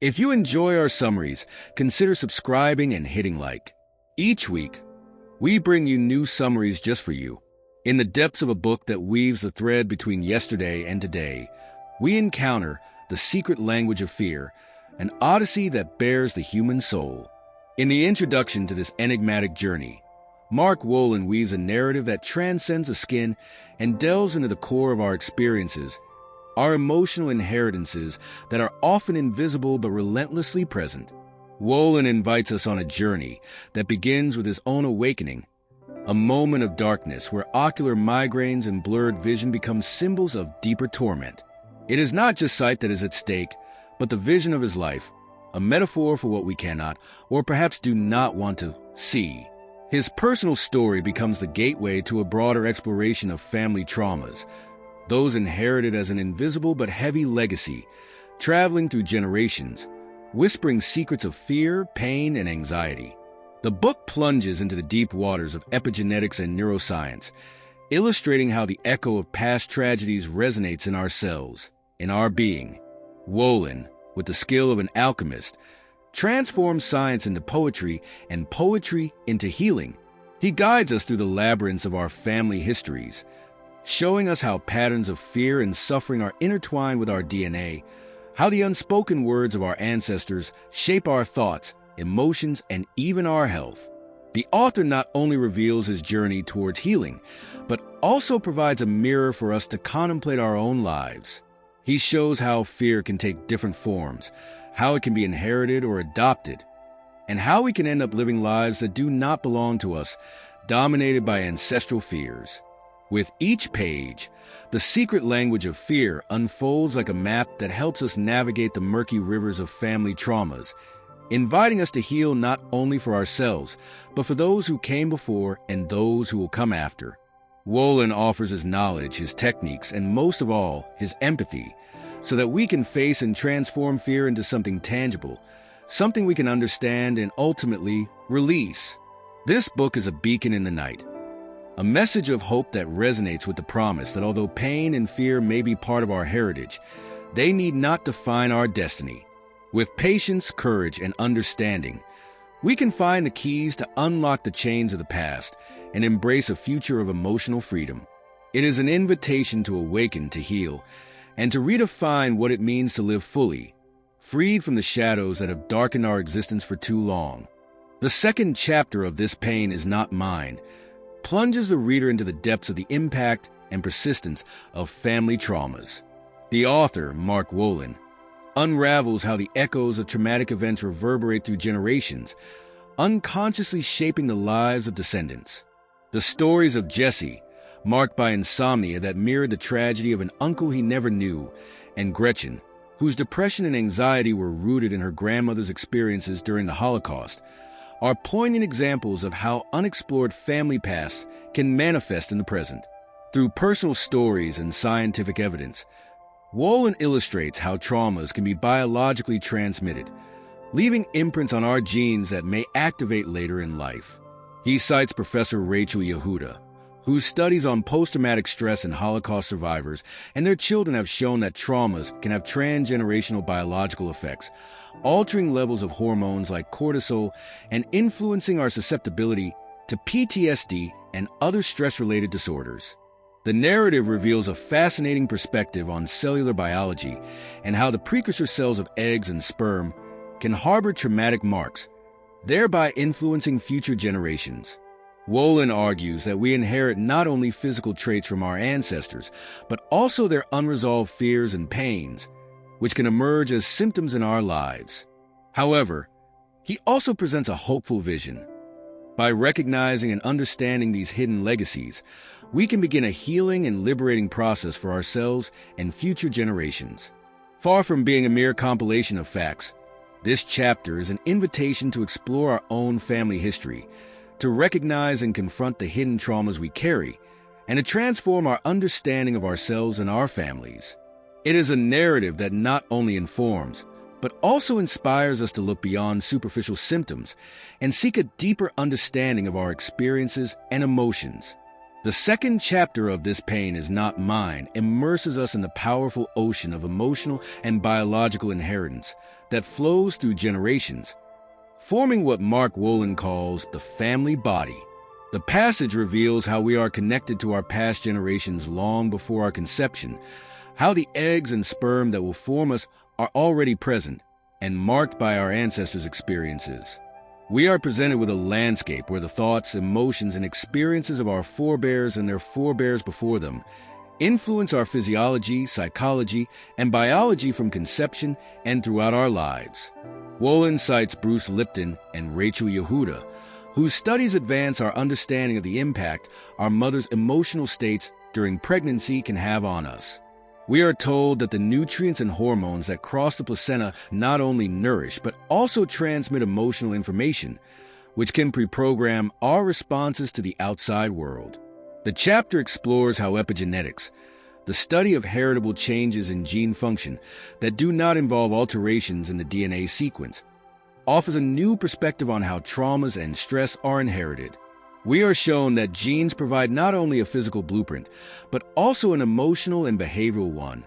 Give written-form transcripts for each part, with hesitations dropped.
If you enjoy our summaries, consider subscribing and hitting like. Each week, we bring you new summaries just for you. In the depths of a book that weaves the thread between yesterday and today, we encounter the secret language of fear, an odyssey that bears the human soul. In the introduction to this enigmatic journey, Mark Wolynn weaves a narrative that transcends the skin and delves into the core of our experiences, our emotional inheritances that are often invisible but relentlessly present. Wolynn invites us on a journey that begins with his own awakening, a moment of darkness where ocular migraines and blurred vision become symbols of deeper torment. It is not just sight that is at stake, but the vision of his life, a metaphor for what we cannot, or perhaps do not want to, see. His personal story becomes the gateway to a broader exploration of family traumas, those inherited as an invisible but heavy legacy, traveling through generations, whispering secrets of fear, pain, and anxiety. The book plunges into the deep waters of epigenetics and neuroscience, illustrating how the echo of past tragedies resonates in our cells, in our being. Wolynn, with the skill of an alchemist, transforms science into poetry and poetry into healing. He guides us through the labyrinths of our family histories, showing us how patterns of fear and suffering are intertwined with our DNA, how the unspoken words of our ancestors shape our thoughts, emotions, and even our health. The author not only reveals his journey towards healing, but also provides a mirror for us to contemplate our own lives. He shows how fear can take different forms, how it can be inherited or adopted, and how we can end up living lives that do not belong to us, dominated by ancestral fears. With each page, the secret language of fear unfolds like a map that helps us navigate the murky rivers of family traumas, inviting us to heal not only for ourselves, but for those who came before and those who will come after. Wolynn offers his knowledge, his techniques, and most of all, his empathy, so that we can face and transform fear into something tangible, something we can understand and ultimately release. This book is a beacon in the night, a message of hope that resonates with the promise that although pain and fear may be part of our heritage, they need not define our destiny. With patience, courage, and understanding, we can find the keys to unlock the chains of the past and embrace a future of emotional freedom. It is an invitation to awaken, to heal, and to redefine what it means to live fully, freed from the shadows that have darkened our existence for too long. The second chapter of This Pain Is Not Mine plunges the reader into the depths of the impact and persistence of family traumas. The author, Mark Wolynn, unravels how the echoes of traumatic events reverberate through generations, unconsciously shaping the lives of descendants. The stories of Jesse, marked by insomnia that mirrored the tragedy of an uncle he never knew, and Gretchen, whose depression and anxiety were rooted in her grandmother's experiences during the Holocaust, are poignant examples of how unexplored family pasts can manifest in the present. Through personal stories and scientific evidence, Wolynn illustrates how traumas can be biologically transmitted, leaving imprints on our genes that may activate later in life. He cites Professor Rachel Yehuda, whose studies on post-traumatic stress in Holocaust survivors and their children have shown that traumas can have transgenerational biological effects, altering levels of hormones like cortisol and influencing our susceptibility to PTSD and other stress-related disorders. The narrative reveals a fascinating perspective on cellular biology and how the precursor cells of eggs and sperm can harbor traumatic marks, thereby influencing future generations. Wolynn argues that we inherit not only physical traits from our ancestors, but also their unresolved fears and pains, which can emerge as symptoms in our lives. However, he also presents a hopeful vision. By recognizing and understanding these hidden legacies, we can begin a healing and liberating process for ourselves and future generations. Far from being a mere compilation of facts, this chapter is an invitation to explore our own family history, to recognize and confront the hidden traumas we carry, and to transform our understanding of ourselves and our families. It is a narrative that not only informs, but also inspires us to look beyond superficial symptoms and seek a deeper understanding of our experiences and emotions. The second chapter of This Pain Is Not Mine immerses us in the powerful ocean of emotional and biological inheritance that flows through generations, forming what Mark Wolynn calls the family body. The passage reveals how we are connected to our past generations long before our conception, how the eggs and sperm that will form us are already present and marked by our ancestors' experiences. We are presented with a landscape where the thoughts, emotions, and experiences of our forebears and their forebears before them influence our physiology, psychology, and biology from conception and throughout our lives. Wolynn cites Bruce Lipton and Rachel Yehuda, whose studies advance our understanding of the impact our mother's emotional states during pregnancy can have on us. We are told that the nutrients and hormones that cross the placenta not only nourish, but also transmit emotional information, which can pre-program our responses to the outside world. The chapter explores how epigenetics, the study of heritable changes in gene function that do not involve alterations in the DNA sequence, offers a new perspective on how traumas and stress are inherited. We are shown that genes provide not only a physical blueprint, but also an emotional and behavioral one,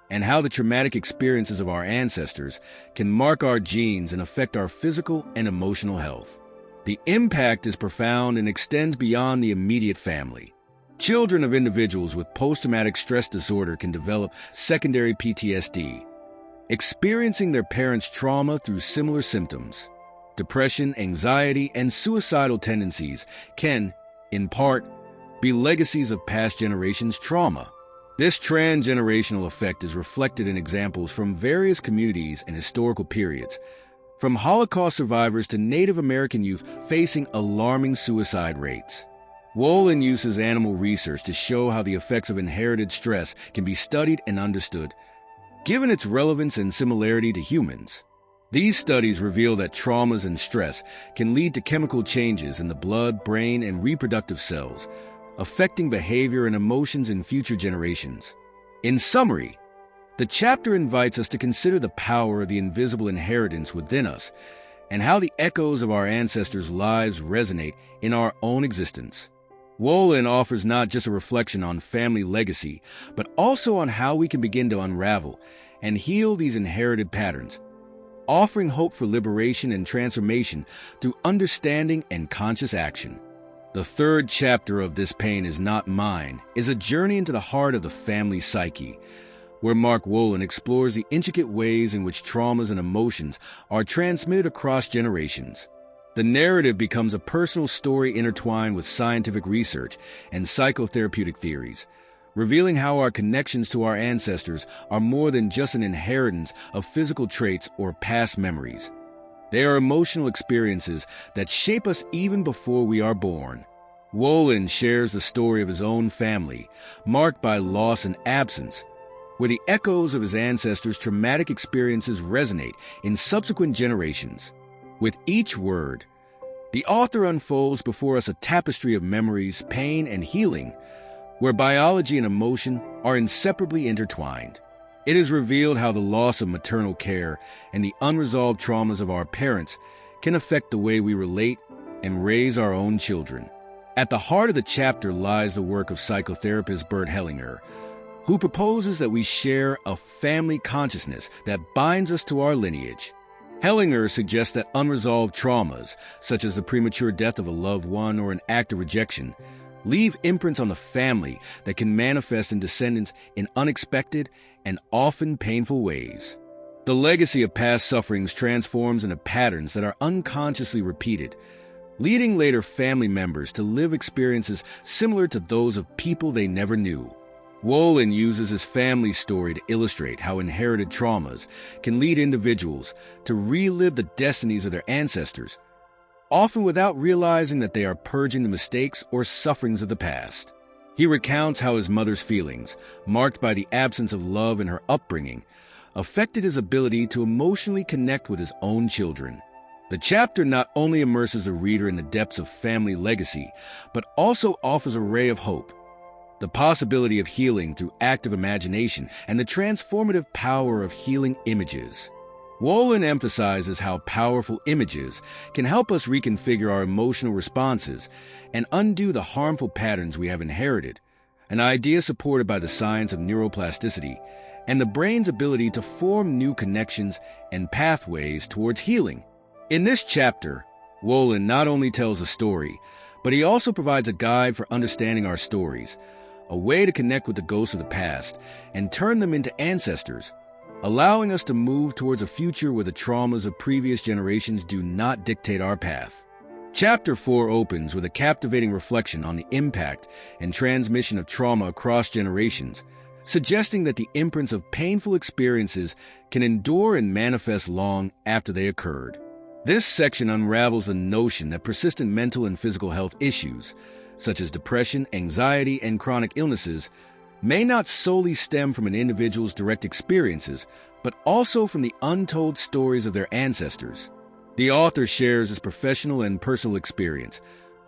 and how the traumatic experiences of our ancestors can mark our genes and affect our physical and emotional health. The impact is profound and extends beyond the immediate family. Children of individuals with post-traumatic stress disorder can develop secondary PTSD, experiencing their parents' trauma through similar symptoms. Depression, anxiety, and suicidal tendencies can, in part, be legacies of past generations' trauma. This transgenerational effect is reflected in examples from various communities and historical periods, from Holocaust survivors to Native American youth facing alarming suicide rates. Wolynn uses animal research to show how the effects of inherited stress can be studied and understood, given its relevance and similarity to humans. These studies reveal that traumas and stress can lead to chemical changes in the blood, brain, and reproductive cells, affecting behavior and emotions in future generations. In summary, the chapter invites us to consider the power of the invisible inheritance within us and how the echoes of our ancestors' lives resonate in our own existence. Wolynn offers not just a reflection on family legacy, but also on how we can begin to unravel and heal these inherited patterns, offering hope for liberation and transformation through understanding and conscious action. The third chapter of This Pain Is Not Mine is a journey into the heart of the family psyche, where Mark Wolynn explores the intricate ways in which traumas and emotions are transmitted across generations. The narrative becomes a personal story intertwined with scientific research and psychotherapeutic theories, revealing how our connections to our ancestors are more than just an inheritance of physical traits or past memories. They are emotional experiences that shape us even before we are born. Wolynn shares the story of his own family, marked by loss and absence, where the echoes of his ancestors' traumatic experiences resonate in subsequent generations. With each word, the author unfolds before us a tapestry of memories, pain, and healing, where biology and emotion are inseparably intertwined. It is revealed how the loss of maternal care and the unresolved traumas of our parents can affect the way we relate and raise our own children. At the heart of the chapter lies the work of psychotherapist Bert Hellinger, who proposes that we share a family consciousness that binds us to our lineage. Hellinger suggests that unresolved traumas, such as the premature death of a loved one or an act of rejection, leave imprints on the family that can manifest in descendants in unexpected and often painful ways. The legacy of past sufferings transforms into patterns that are unconsciously repeated, leading later family members to live experiences similar to those of people they never knew. Wolynn uses his family story to illustrate how inherited traumas can lead individuals to relive the destinies of their ancestors, often without realizing that they are purging the mistakes or sufferings of the past. He recounts how his mother's feelings, marked by the absence of love in her upbringing, affected his ability to emotionally connect with his own children. The chapter not only immerses the reader in the depths of family legacy, but also offers a ray of hope, the possibility of healing through active imagination and the transformative power of healing images. Wolynn emphasizes how powerful images can help us reconfigure our emotional responses and undo the harmful patterns we have inherited, an idea supported by the science of neuroplasticity and the brain's ability to form new connections and pathways towards healing. In this chapter, Wolynn not only tells a story, but he also provides a guide for understanding our stories, a way to connect with the ghosts of the past and turn them into ancestors, allowing us to move towards a future where the traumas of previous generations do not dictate our path. Chapter 4 opens with a captivating reflection on the impact and transmission of trauma across generations, suggesting that the imprints of painful experiences can endure and manifest long after they occurred. This section unravels the notion that persistent mental and physical health issues, such as depression, anxiety, and chronic illnesses, may not solely stem from an individual's direct experiences, but also from the untold stories of their ancestors. The author shares his professional and personal experience,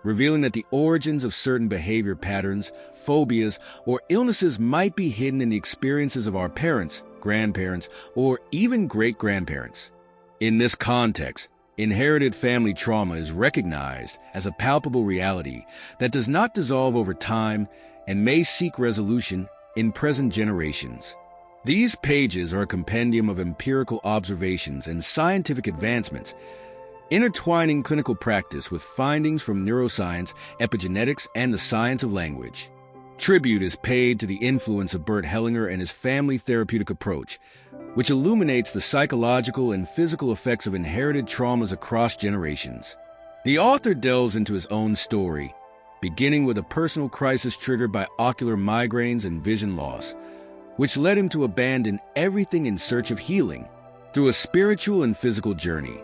revealing that the origins of certain behavior patterns, phobias, or illnesses might be hidden in the experiences of our parents, grandparents, or even great-grandparents. In this context, inherited family trauma is recognized as a palpable reality that does not dissolve over time and may seek resolution in present generations. These pages are a compendium of empirical observations and scientific advancements, intertwining clinical practice with findings from neuroscience, epigenetics, and the science of language. Tribute is paid to the influence of Bert Hellinger and his family therapeutic approach, which illuminates the psychological and physical effects of inherited traumas across generations. The author delves into his own story, beginning with a personal crisis triggered by ocular migraines and vision loss, which led him to abandon everything in search of healing. Through a spiritual and physical journey,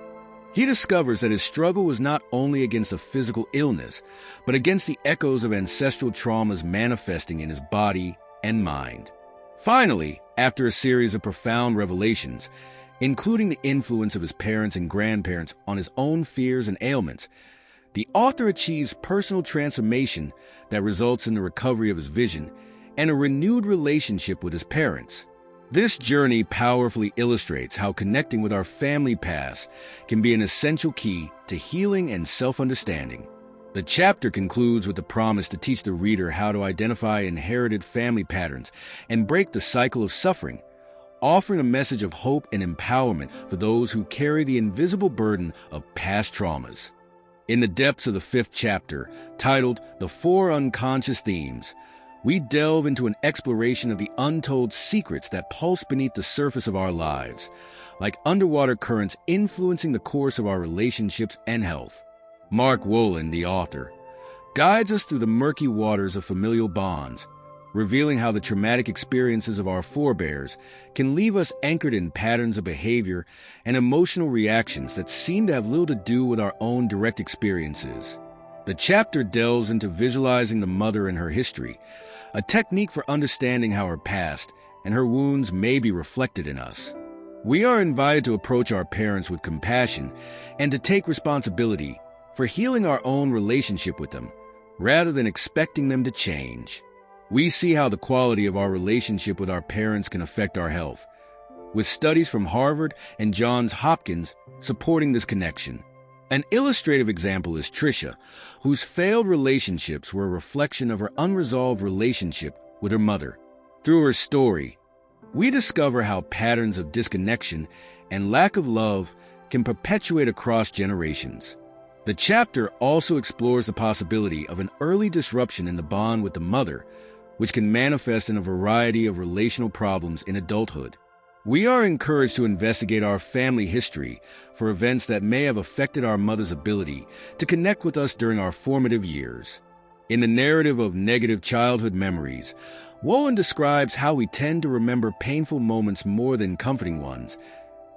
he discovers that his struggle was not only against a physical illness, but against the echoes of ancestral traumas manifesting in his body and mind. Finally, after a series of profound revelations, including the influence of his parents and grandparents on his own fears and ailments, the author achieves personal transformation that results in the recovery of his vision and a renewed relationship with his parents. This journey powerfully illustrates how connecting with our family past can be an essential key to healing and self-understanding. The chapter concludes with the promise to teach the reader how to identify inherited family patterns and break the cycle of suffering, offering a message of hope and empowerment for those who carry the invisible burden of past traumas. In the depths of the 5th chapter, titled The 4 Unconscious Themes, we delve into an exploration of the untold secrets that pulse beneath the surface of our lives, like underwater currents influencing the course of our relationships and health. Mark Wolynn, the author, guides us through the murky waters of familial bonds, revealing how the traumatic experiences of our forebears can leave us anchored in patterns of behavior and emotional reactions that seem to have little to do with our own direct experiences. The chapter delves into visualizing the mother and her history, a technique for understanding how her past and her wounds may be reflected in us. We are invited to approach our parents with compassion and to take responsibility for healing our own relationship with them, rather than expecting them to change. We see how the quality of our relationship with our parents can affect our health, with studies from Harvard and Johns Hopkins supporting this connection. An illustrative example is Tricia, whose failed relationships were a reflection of her unresolved relationship with her mother. Through her story, we discover how patterns of disconnection and lack of love can perpetuate across generations. The chapter also explores the possibility of an early disruption in the bond with the mother, which can manifest in a variety of relational problems in adulthood. We are encouraged to investigate our family history for events that may have affected our mother's ability to connect with us during our formative years. In the narrative of negative childhood memories, Wolynn describes how we tend to remember painful moments more than comforting ones,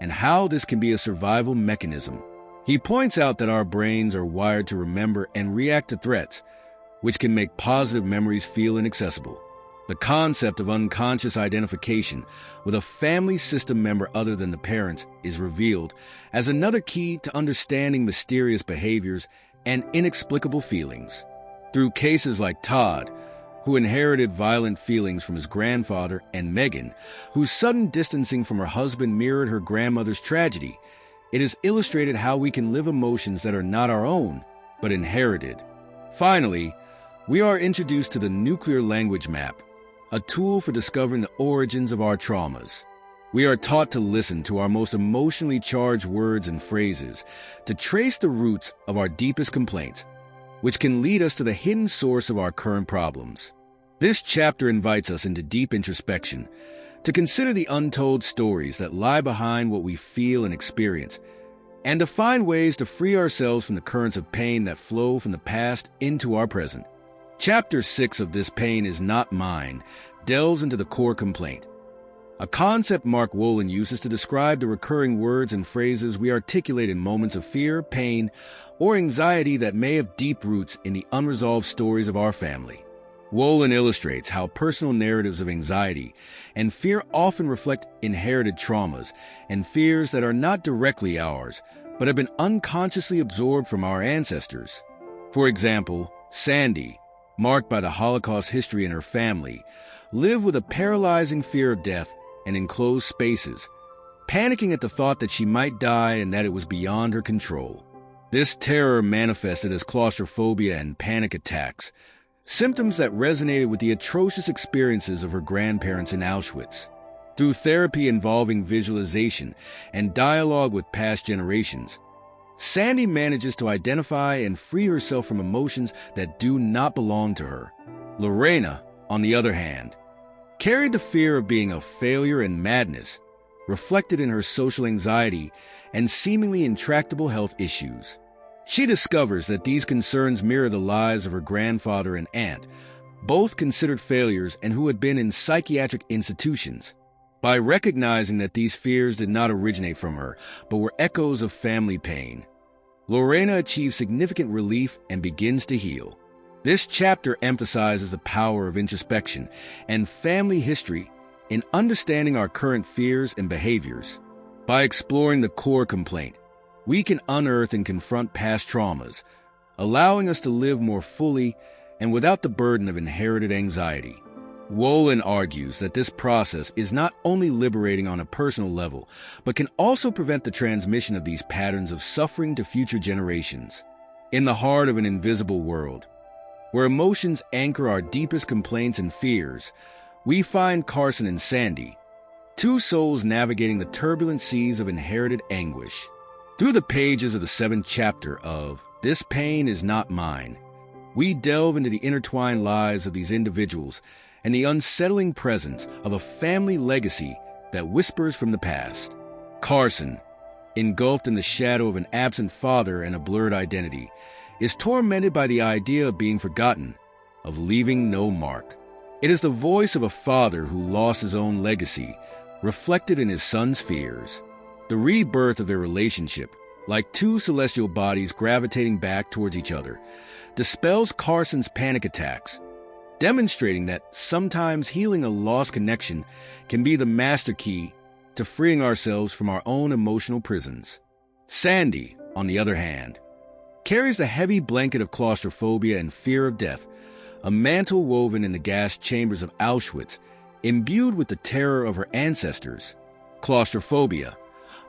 and how this can be a survival mechanism. He points out that our brains are wired to remember and react to threats, which can make positive memories feel inaccessible. The concept of unconscious identification with a family system member other than the parents is revealed as another key to understanding mysterious behaviors and inexplicable feelings. Through cases like Todd, who inherited violent feelings from his grandfather, and Megan, whose sudden distancing from her husband mirrored her grandmother's tragedy. It has illustrated how we can live emotions that are not our own, but inherited. Finally, we are introduced to the nuclear language map, a tool for discovering the origins of our traumas. We are taught to listen to our most emotionally charged words and phrases, to trace the roots of our deepest complaints, which can lead us to the hidden source of our current problems. This chapter invites us into deep introspection, to consider the untold stories that lie behind what we feel and experience, and to find ways to free ourselves from the currents of pain that flow from the past into our present. Chapter 6 of This Pain Is Not Mine delves into the core complaint, a concept Mark Wolynn uses to describe the recurring words and phrases we articulate in moments of fear, pain, or anxiety that may have deep roots in the unresolved stories of our family. Wolynn illustrates how personal narratives of anxiety and fear often reflect inherited traumas and fears that are not directly ours, but have been unconsciously absorbed from our ancestors. For example, Sandy, marked by the Holocaust history in her family, lived with a paralyzing fear of death and enclosed spaces, panicking at the thought that she might die and that it was beyond her control. This terror manifested as claustrophobia and panic attacks, symptoms that resonated with the atrocious experiences of her grandparents in Auschwitz. Through therapy involving visualization and dialogue with past generations, Sandy manages to identify and free herself from emotions that do not belong to her. Lorena, on the other hand, carried the fear of being a failure and madness, reflected in her social anxiety and seemingly intractable health issues. She discovers that these concerns mirror the lives of her grandfather and aunt, both considered failures and who had been in psychiatric institutions. By recognizing that these fears did not originate from her, but were echoes of family pain, Lorena achieves significant relief and begins to heal. This chapter emphasizes the power of introspection and family history in understanding our current fears and behaviors. By exploring the core complaint, we can unearth and confront past traumas, allowing us to live more fully and without the burden of inherited anxiety. Wolynn argues that this process is not only liberating on a personal level, but can also prevent the transmission of these patterns of suffering to future generations. In the heart of an invisible world, where emotions anchor our deepest complaints and fears, we find Carson and Sandy, two souls navigating the turbulent seas of inherited anguish. Through the pages of the 7th chapter of This Pain Is Not Mine, we delve into the intertwined lives of these individuals and the unsettling presence of a family legacy that whispers from the past. Carson, engulfed in the shadow of an absent father and a blurred identity, is tormented by the idea of being forgotten, of leaving no mark. It is the voice of a father who lost his own legacy, reflected in his son's fears. The rebirth of their relationship, like two celestial bodies gravitating back towards each other, dispels Carson's panic attacks, demonstrating that sometimes healing a lost connection can be the master key to freeing ourselves from our own emotional prisons. Sandy, on the other hand, carries the heavy blanket of claustrophobia and fear of death, a mantle woven in the gas chambers of Auschwitz, imbued with the terror of her ancestors. Claustrophobia,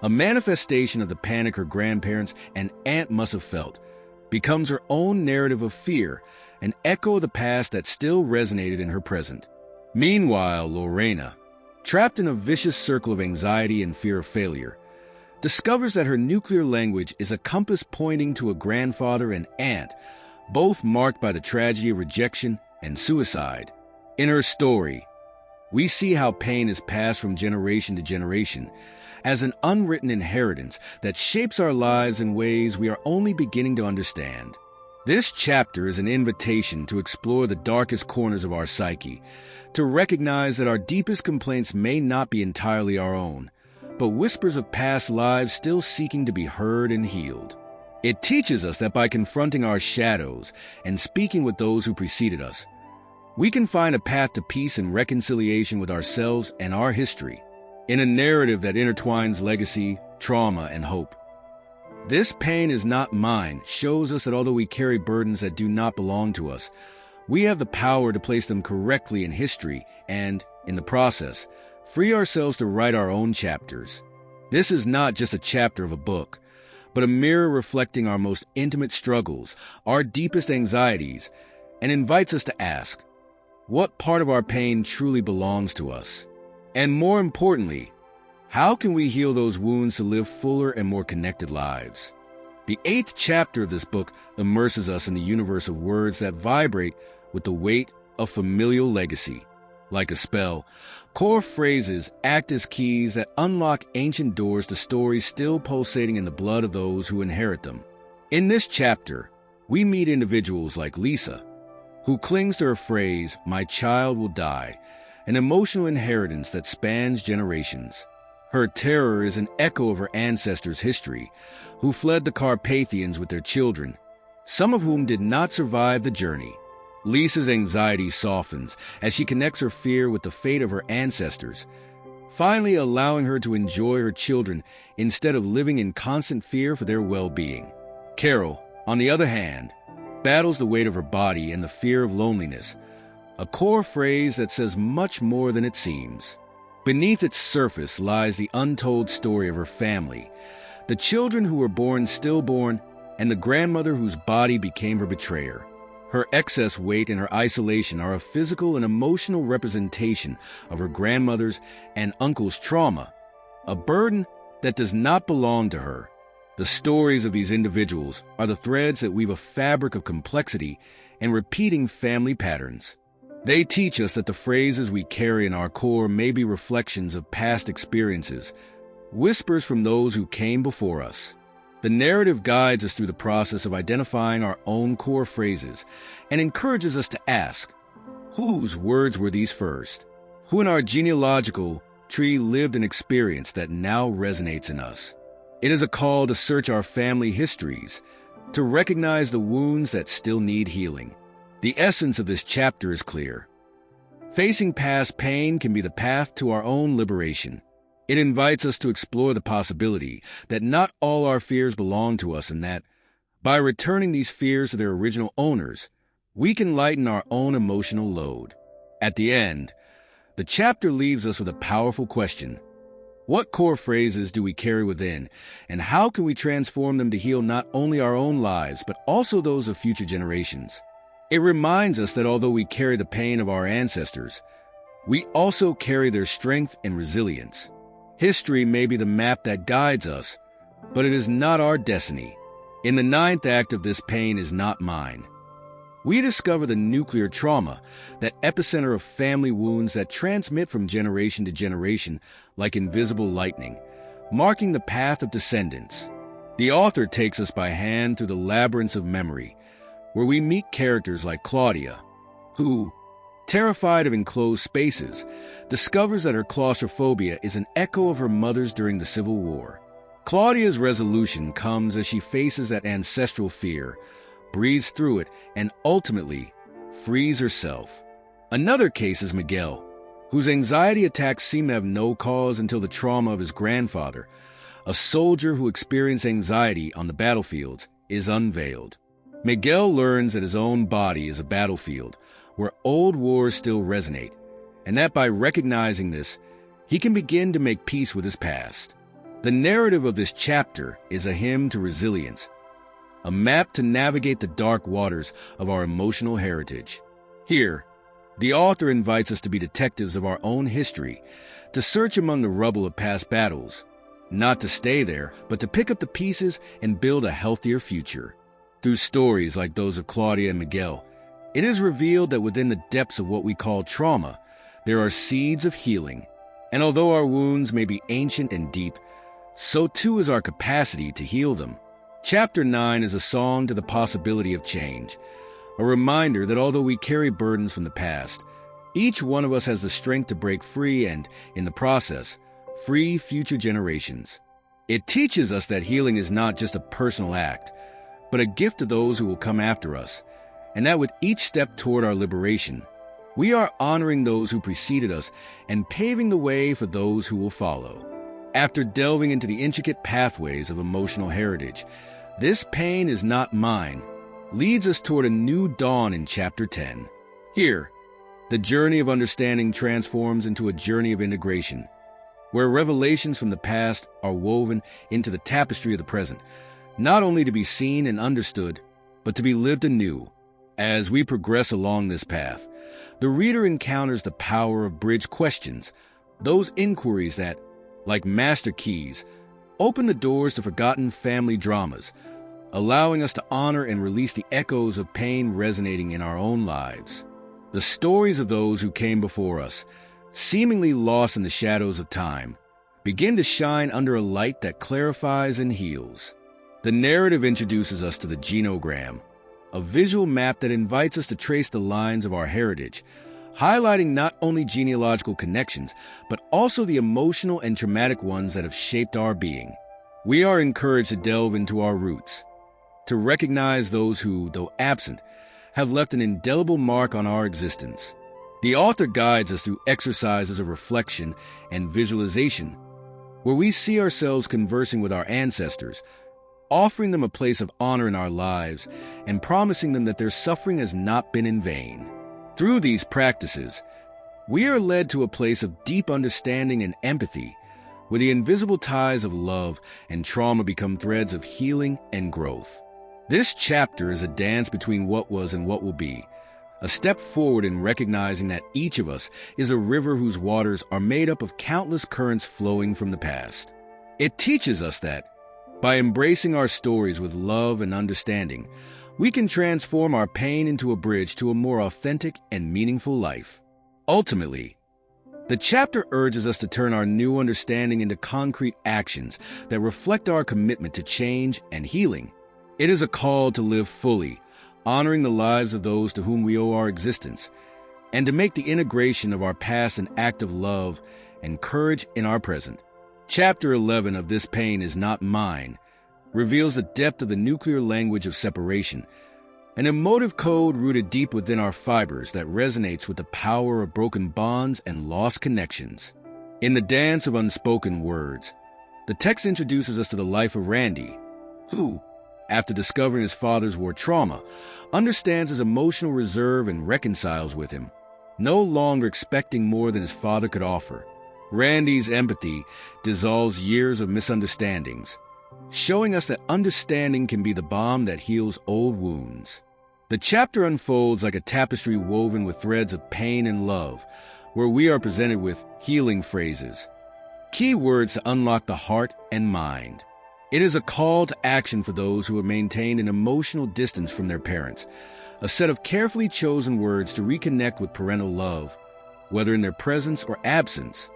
a manifestation of the panic her grandparents and aunt must have felt, becomes her own narrative of fear, an echo of the past that still resonated in her present. Meanwhile, Lorena, trapped in a vicious circle of anxiety and fear of failure, discovers that her nuclear language is a compass pointing to a grandfather and aunt, both marked by the tragedy of rejection and suicide. In her story, we see how pain is passed from generation to generation as an unwritten inheritance that shapes our lives in ways we are only beginning to understand. This chapter is an invitation to explore the darkest corners of our psyche, to recognize that our deepest complaints may not be entirely our own, but whispers of past lives still seeking to be heard and healed. It teaches us that by confronting our shadows and speaking with those who preceded us, we can find a path to peace and reconciliation with ourselves and our history. In a narrative that intertwines legacy, trauma, and hope, This Pain Is Not Mine shows us that although we carry burdens that do not belong to us, we have the power to place them correctly in history and, in the process, free ourselves to write our own chapters. This is not just a chapter of a book, but a mirror reflecting our most intimate struggles, our deepest anxieties, and invites us to ask, what part of our pain truly belongs to us? And more importantly, how can we heal those wounds to live fuller and more connected lives? The 8th chapter of this book immerses us in the universe of words that vibrate with the weight of familial legacy. Like a spell, core phrases act as keys that unlock ancient doors to stories still pulsating in the blood of those who inherit them. In this chapter, we meet individuals like Lisa, who clings to her phrase, "My child will die," an emotional inheritance that spans generations. Her terror is an echo of her ancestors' history, who fled the Carpathians with their children, some of whom did not survive the journey. Lisa's anxiety softens as she connects her fear with the fate of her ancestors, finally allowing her to enjoy her children instead of living in constant fear for their well-being. Carol, on the other hand, battles the weight of her body and the fear of loneliness, a core phrase that says much more than it seems. Beneath its surface lies the untold story of her family, the children who were born stillborn, and the grandmother whose body became her betrayer. Her excess weight and her isolation are a physical and emotional representation of her grandmother's and uncle's trauma, a burden that does not belong to her. The stories of these individuals are the threads that weave a fabric of complexity and repeating family patterns. They teach us that the phrases we carry in our core may be reflections of past experiences, whispers from those who came before us. The narrative guides us through the process of identifying our own core phrases and encourages us to ask, whose words were these first? Who in our genealogical tree lived an experience that now resonates in us? It is a call to search our family histories, to recognize the wounds that still need healing. The essence of this chapter is clear. Facing past pain can be the path to our own liberation. It invites us to explore the possibility that not all our fears belong to us and that, by returning these fears to their original owners, we can lighten our own emotional load. At the end, the chapter leaves us with a powerful question. What core phrases do we carry within, and how can we transform them to heal not only our own lives, but also those of future generations? It reminds us that although we carry the pain of our ancestors, we also carry their strength and resilience. History may be the map that guides us, but it is not our destiny. In the 9th act of This Pain Is Not Mine, we discover the nuclear trauma, that epicenter of family wounds that transmit from generation to generation like invisible lightning, marking the path of descendants. The author takes us by hand through the labyrinths of memory, where we meet characters like Claudia, who, terrified of enclosed spaces, discovers that her claustrophobia is an echo of her mother's during the Civil War. Claudia's resolution comes as she faces that ancestral fear, breathes through it, and ultimately frees herself. Another case is Miguel, whose anxiety attacks seem to have no cause until the trauma of his grandfather, a soldier who experienced anxiety on the battlefields, is unveiled. Miguel learns that his own body is a battlefield, where old wars still resonate, and that by recognizing this, he can begin to make peace with his past. The narrative of this chapter is a hymn to resilience, a map to navigate the dark waters of our emotional heritage. Here, the author invites us to be detectives of our own history, to search among the rubble of past battles, not to stay there, but to pick up the pieces and build a healthier future. Through stories like those of Claudia and Miguel, it is revealed that within the depths of what we call trauma, there are seeds of healing. And although our wounds may be ancient and deep, so too is our capacity to heal them. Chapter 9 is a song to the possibility of change, a reminder that although we carry burdens from the past, each one of us has the strength to break free and, in the process, free future generations. It teaches us that healing is not just a personal act, but a gift to those who will come after us, and that with each step toward our liberation, we are honoring those who preceded us and paving the way for those who will follow. After delving into the intricate pathways of emotional heritage, This Pain Is Not Mine leads us toward a new dawn in Chapter 10. Here, the journey of understanding transforms into a journey of integration, where revelations from the past are woven into the tapestry of the present, not only to be seen and understood, but to be lived anew. As we progress along this path, the reader encounters the power of bridge questions, those inquiries that, like master keys, open the doors to forgotten family dramas, allowing us to honor and release the echoes of pain resonating in our own lives. The stories of those who came before us, seemingly lost in the shadows of time, begin to shine under a light that clarifies and heals. The narrative introduces us to the genogram, a visual map that invites us to trace the lines of our heritage, highlighting not only genealogical connections, but also the emotional and traumatic ones that have shaped our being. We are encouraged to delve into our roots, to recognize those who, though absent, have left an indelible mark on our existence. The author guides us through exercises of reflection and visualization, where we see ourselves conversing with our ancestors, offering them a place of honor in our lives and promising them that their suffering has not been in vain. Through these practices, we are led to a place of deep understanding and empathy, where the invisible ties of love and trauma become threads of healing and growth. This chapter is a dance between what was and what will be, a step forward in recognizing that each of us is a river whose waters are made up of countless currents flowing from the past. It teaches us that, by embracing our stories with love and understanding, we can transform our pain into a bridge to a more authentic and meaningful life. Ultimately, the chapter urges us to turn our new understanding into concrete actions that reflect our commitment to change and healing. It is a call to live fully, honoring the lives of those to whom we owe our existence, and to make the integration of our past an act of love and courage in our present. Chapter 11 of This Pain Is Not Mine reveals the depth of the nuclear language of separation, an emotive code rooted deep within our fibers that resonates with the power of broken bonds and lost connections. In the dance of unspoken words, the text introduces us to the life of Randy, who, after discovering his father's war trauma, understands his emotional reserve and reconciles with him, no longer expecting more than his father could offer. Randy's empathy dissolves years of misunderstandings, showing us that understanding can be the balm that heals old wounds. The chapter unfolds like a tapestry woven with threads of pain and love, where we are presented with healing phrases, key words to unlock the heart and mind. It is a call to action for those who have maintained an emotional distance from their parents, a set of carefully chosen words to reconnect with parental love, whether in their presence or absence.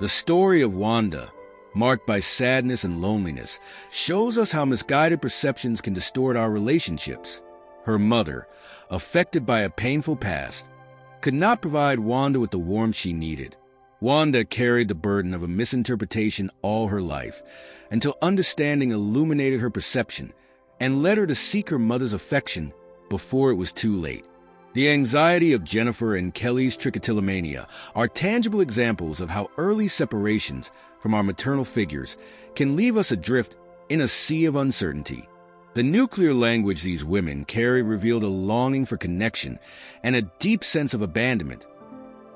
The story of Wanda, marked by sadness and loneliness, shows us how misguided perceptions can distort our relationships. Her mother, affected by a painful past, could not provide Wanda with the warmth she needed. Wanda carried the burden of a misinterpretation all her life, until understanding illuminated her perception and led her to seek her mother's affection before it was too late. The anxiety of Jennifer and Kelly's trichotillomania are tangible examples of how early separations from our maternal figures can leave us adrift in a sea of uncertainty. The nuclear language these women carry revealed a longing for connection and a deep sense of abandonment,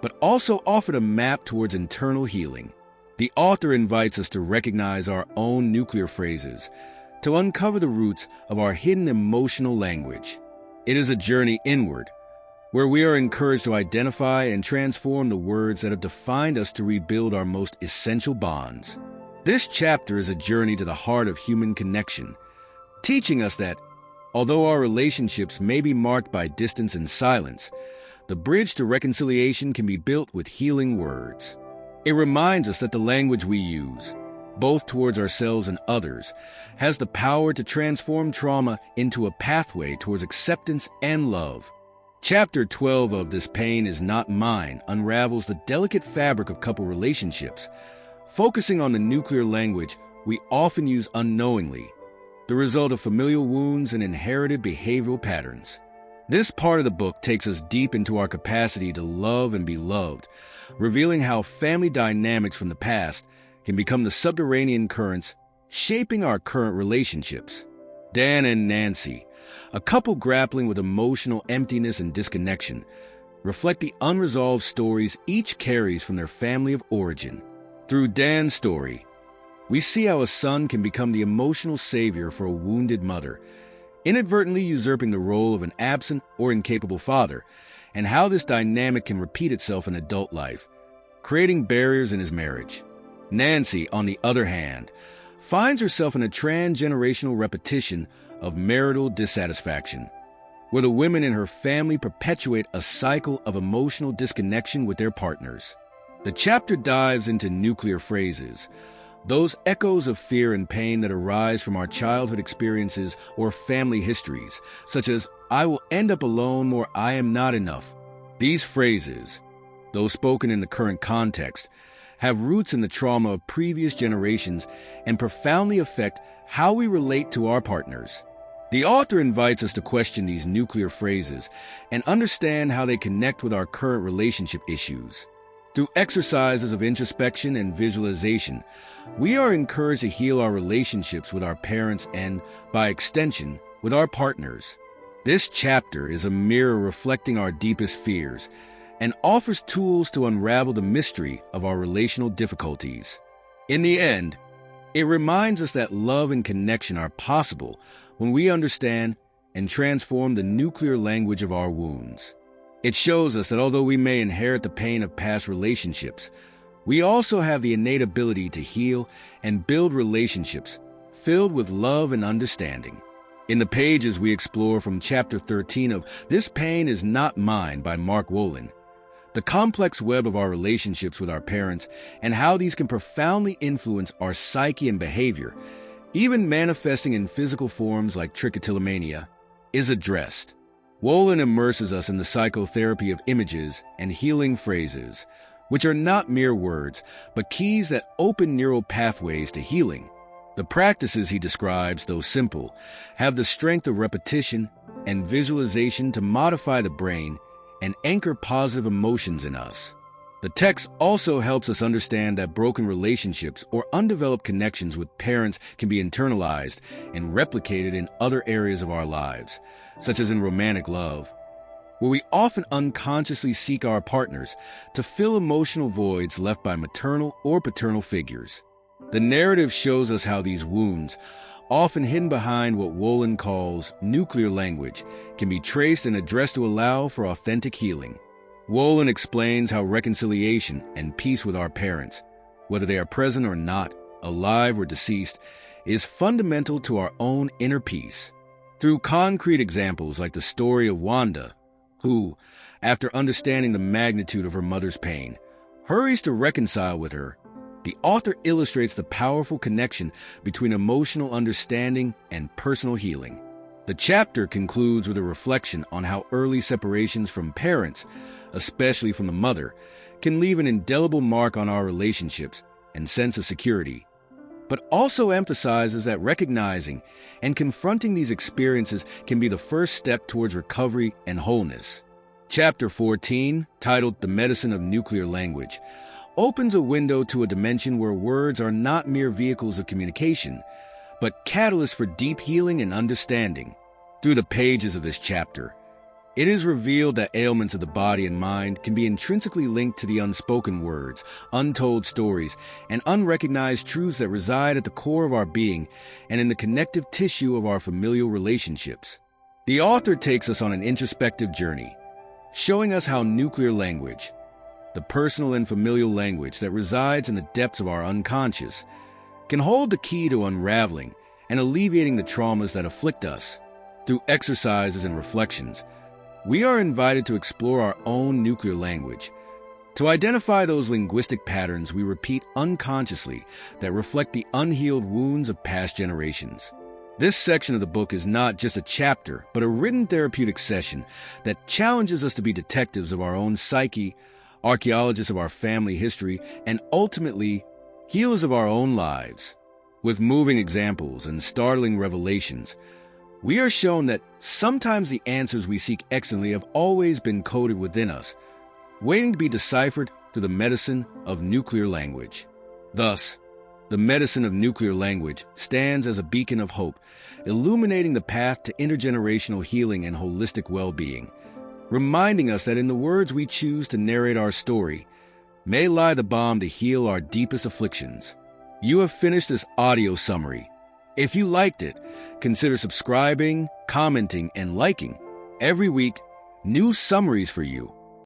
but also offered a map towards internal healing. The author invites us to recognize our own nuclear phrases, to uncover the roots of our hidden emotional language. It is a journey inward, where we are encouraged to identify and transform the words that have defined us to rebuild our most essential bonds. This chapter is a journey to the heart of human connection, teaching us that, although our relationships may be marked by distance and silence, the bridge to reconciliation can be built with healing words. It reminds us that the language we use, both towards ourselves and others, has the power to transform trauma into a pathway towards acceptance and love. Chapter 12 of This Pain Is Not Mine unravels the delicate fabric of couple relationships, focusing on the nuclear language we often use unknowingly, the result of familial wounds and inherited behavioral patterns. This part of the book takes us deep into our capacity to love and be loved, revealing how family dynamics from the past can become the subterranean currents shaping our current relationships. Dan and Nancy, a couple grappling with emotional emptiness and disconnection, reflect the unresolved stories each carries from their family of origin. Through Dan's story, we see how a son can become the emotional savior for a wounded mother, inadvertently usurping the role of an absent or incapable father, and how this dynamic can repeat itself in adult life, creating barriers in his marriage. Nancy, on the other hand, finds herself in a transgenerational repetition of marital dissatisfaction, where the women in her family perpetuate a cycle of emotional disconnection with their partners. The chapter dives into nuclear phrases, those echoes of fear and pain that arise from our childhood experiences or family histories, such as, "I will end up alone," or "I am not enough." These phrases, though spoken in the current context, have roots in the trauma of previous generations and profoundly affect how we relate to our partners. The author invites us to question these nuclear phrases and understand how they connect with our current relationship issues. Through exercises of introspection and visualization, we are encouraged to heal our relationships with our parents and, by extension, with our partners. This chapter is a mirror reflecting our deepest fears and offers tools to unravel the mystery of our relational difficulties. In the end, it reminds us that love and connection are possible when we understand and transform the nuclear language of our wounds. It shows us that although we may inherit the pain of past relationships, we also have the innate ability to heal and build relationships filled with love and understanding. In the pages, we explore from Chapter 13 of This Pain Is Not Mine by Mark Wolynn, the complex web of our relationships with our parents and how these can profoundly influence our psyche and behavior, even manifesting in physical forms like trichotillomania, is addressed. Wolynn immerses us in the psychotherapy of images and healing phrases, which are not mere words, but keys that open neural pathways to healing. The practices he describes, though simple, have the strength of repetition and visualization to modify the brain and anchor positive emotions in us. The text also helps us understand that broken relationships or undeveloped connections with parents can be internalized and replicated in other areas of our lives, such as in romantic love, where we often unconsciously seek our partners to fill emotional voids left by maternal or paternal figures. The narrative shows us how these wounds, often hidden behind what Wolynn calls nuclear language, can be traced and addressed to allow for authentic healing. Wolynn explains how reconciliation and peace with our parents, whether they are present or not, alive or deceased, is fundamental to our own inner peace. Through concrete examples like the story of Wanda, who, after understanding the magnitude of her mother's pain, hurries to reconcile with her, the author illustrates the powerful connection between emotional understanding and personal healing. The chapter concludes with a reflection on how early separations from parents, especially from the mother, can leave an indelible mark on our relationships and sense of security, but also emphasizes that recognizing and confronting these experiences can be the first step towards recovery and wholeness. Chapter 14, titled The Medicine of Nuclear Language, opens a window to a dimension where words are not mere vehicles of communication, but catalysts for deep healing and understanding. Through the pages of this chapter, it is revealed that ailments of the body and mind can be intrinsically linked to the unspoken words, untold stories, and unrecognized truths that reside at the core of our being and in the connective tissue of our familial relationships. The author takes us on an introspective journey, showing us how nuclear language, the personal and familial language that resides in the depths of our unconscious, can hold the key to unraveling and alleviating the traumas that afflict us. Through exercises and reflections, we are invited to explore our own nuclear language, to identify those linguistic patterns we repeat unconsciously that reflect the unhealed wounds of past generations. This section of the book is not just a chapter, but a written therapeutic session that challenges us to be detectives of our own psyche, archaeologists of our family history, and ultimately, healers of our own lives. With moving examples and startling revelations, we are shown that sometimes the answers we seek externally have always been coded within us, waiting to be deciphered through the medicine of nuclear language. Thus, the medicine of nuclear language stands as a beacon of hope, illuminating the path to intergenerational healing and holistic well-being, reminding us that in the words we choose to narrate our story may lie the balm to heal our deepest afflictions. You have finished this audio summary. If you liked it, consider subscribing, commenting, and liking. Every week, new summaries for you.